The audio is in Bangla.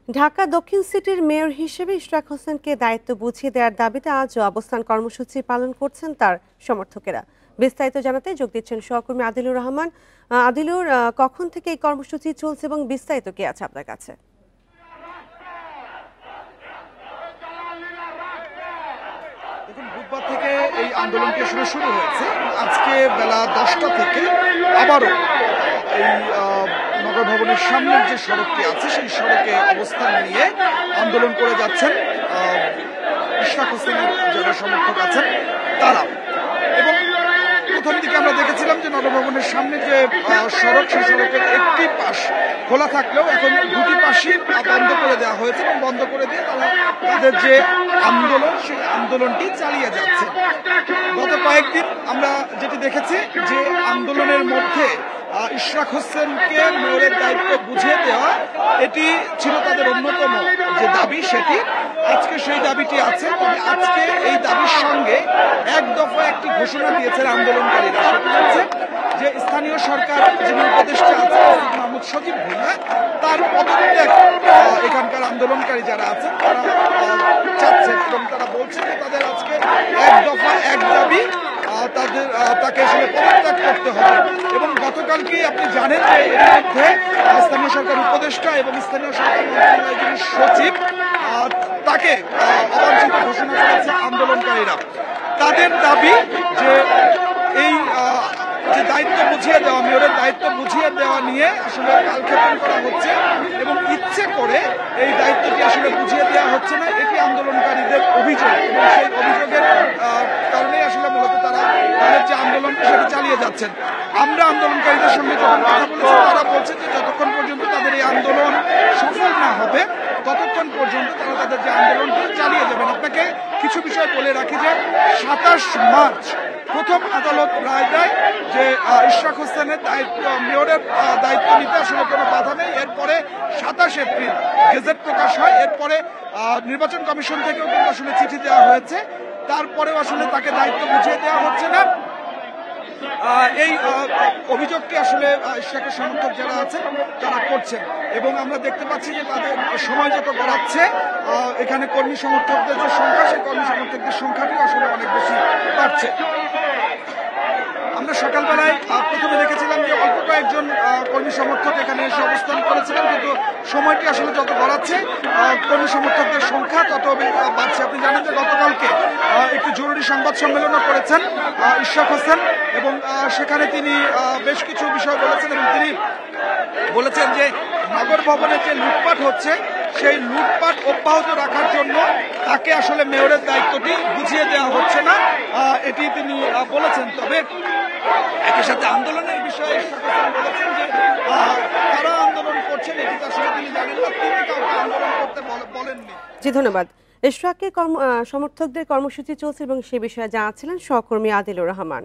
ঢাকা দক্ষিণ সিটির মেয়র হিসেবে ইশরাক হোসেনকে দায়িত্ব বুঝিয়ে দেওয়ার দাবিতে আজও অবস্থান কর্মসূচি পালন করছেন তার সমর্থকেরা। বিস্তারিত জানাতে যোগ দিচ্ছেন সহকর্মী আদিলুর রহমান। আদিলুর, কখন থেকে এই কর্মসূচি চলছে এবং বিস্তারিত কি আছে আপনার কাছে? দেখুন, বুধবার থেকে এই আন্দোলনটি আসলে শুরু হয়েছে। আজকে বেলা 10টা থেকে আবারও এই নগর ভবনের সামনের যে সড়কটি আছে সেই সড়কে অবস্থান নিয়ে আন্দোলন করে যাচ্ছেন ইশরাক হোসেনের যারা সমর্থক আছেন তারা। এবং প্রথম দিকে আমরা দেখেছিলাম যে নগরভবনের সামনে যে সড়ক সেই সড়কের একটি পাশ খোলা থাকলেও এখন দুটি পাশই বন্ধ করে দেওয়া হয়েছে এবং বন্ধ করে দিয়ে তারা তাদের যে আন্দোলন সেই আন্দোলনটি চালিয়ে যাচ্ছে। গত কয়েকদিন আমরা যেটি দেখেছি যে আন্দোলনের মধ্যে ইশরাক হোসেনকে মেয়রের দায়িত্ব বুঝিয়ে দেওয়া এটি ছিল তাদের অন্যতম যে দাবি, সেটি আজকে সেই দাবিটি আছে। তবে আজকে এই দাবির সঙ্গে এক দফা একটি ঘোষণা দিয়েছেন আন্দোলনকারীরা, সেটি হচ্ছে যে স্থানীয় সরকার যিনি উপদেষ্টা আছেন মাহমুদ সজীব ভুঁইয়া তার পদত্যাগ এখানকার আন্দোলনকারী যারা আছেন তারা চাচ্ছেন এবং তারা বলছেন যে তাদের আজকে এক দফা এক দাবি তাকে আসলে পদত্যাগ করতে হবে। এবং গতকালকে আপনি জানেন যে এর মধ্যে স্থানীয় সরকার উপদেষ্টা এবং স্থানীয় সরকার মন্ত্রণালয়ের যিনি সচিব তাকে অবাঞ্ছিত ঘোষণা করেছে আন্দোলনকারীরা। তাদের দাবি যে এই যে দায়িত্ব বুঝিয়ে দেওয়া, মেয়রের দায়িত্ব বুঝিয়ে দেওয়া নিয়ে আসলে কালক্ষেপণ করা হচ্ছে এবং ইচ্ছে করে এই দায়িত্বটি আসলে বুঝিয়ে দেওয়া হচ্ছে না, এটি আন্দোলনকারীদের অভিযোগ। এবং সেই অভিযোগের কারণেই আসলে মূলত তারা তাদের যে আন্দোলনটি সেটি চালিয়ে যাচ্ছেন। আমরা আন্দোলনকারীদের সঙ্গে যখন কথা বলেছি তারা বলছে যে যতক্ষণ পর্যন্ত তাদের এই আন্দোলন সফল না হবে ততক্ষণ পর্যন্ত তারা তাদের যে আন্দোলনটি চালিয়ে যাবেন। আপনাকে কিছু বিষয় বলে রাখি যে 27 মার্চ প্রথম আদালত রায় দেয় যে ইশরাক হোসেনের মেয়রের দায়িত্ব নিতে আসলে কোনো বাধা নেই। এরপরে 27 এপ্রিল গেজেট প্রকাশ হয়। এরপরে নির্বাচন কমিশন থেকেও কিন্তু আসলে চিঠি দেওয়া হয়েছে, তারপরেও আসলে তাকে দায়িত্ব বুঝিয়ে দেওয়া হচ্ছে না। এই অভিযোগটি আসলে ইশরাকের সমর্থক যারা আছেন তারা করছেন এবং আমরা দেখতে পাচ্ছি যে তাদের সময় যত গড়াচ্ছে এখানে কর্মী সমর্থকদের যে সংখ্যা সেই কর্মী সমর্থকদের সংখ্যাটি আসলে অনেক বেশি বাড়ছে। আমরা সকালবেলায় প্রথমে দেখেছিলাম যে অল্প কয়েকজন কর্মী সমর্থক এখানে এসে অবস্থান করেছিলেন, কিন্তু সময়টি আসলে যত গড়াচ্ছে কর্মী সমর্থকদের সংখ্যা তত বাড়ছে। আপনি জানেন যে গতকালকে একটি জরুরি সংবাদ সম্মেলনও করেছেন ইশরাক হোসেন এবং সেখানে তিনি বেশ কিছু বিষয় বলেছেন এবং তিনি বলেছেন যে নগর ভবনে যে লুটপাট হচ্ছে সেই লুটপাট অব্যাহত রাখার জন্য তাকে আসলে মেয়রের দায়িত্বটি বুঝিয়ে দেওয়া হচ্ছে না, এটি তিনি বলেছেন। তবে একই সাথে আন্দোলনের বিষয়ে বলেছেন যে কারা আন্দোলন করছেন এটি আসলে তিনি জানেন না, তিনি কাউকে আন্দোলন করতে বলেননি। জি, ধন্যবাদ। ইশরাকের সমর্থকদের কর্মসূচি চলছে এবং সে বিষয়ে জানাচ্ছিলেন সহকর্মী আদিলুর রহমান।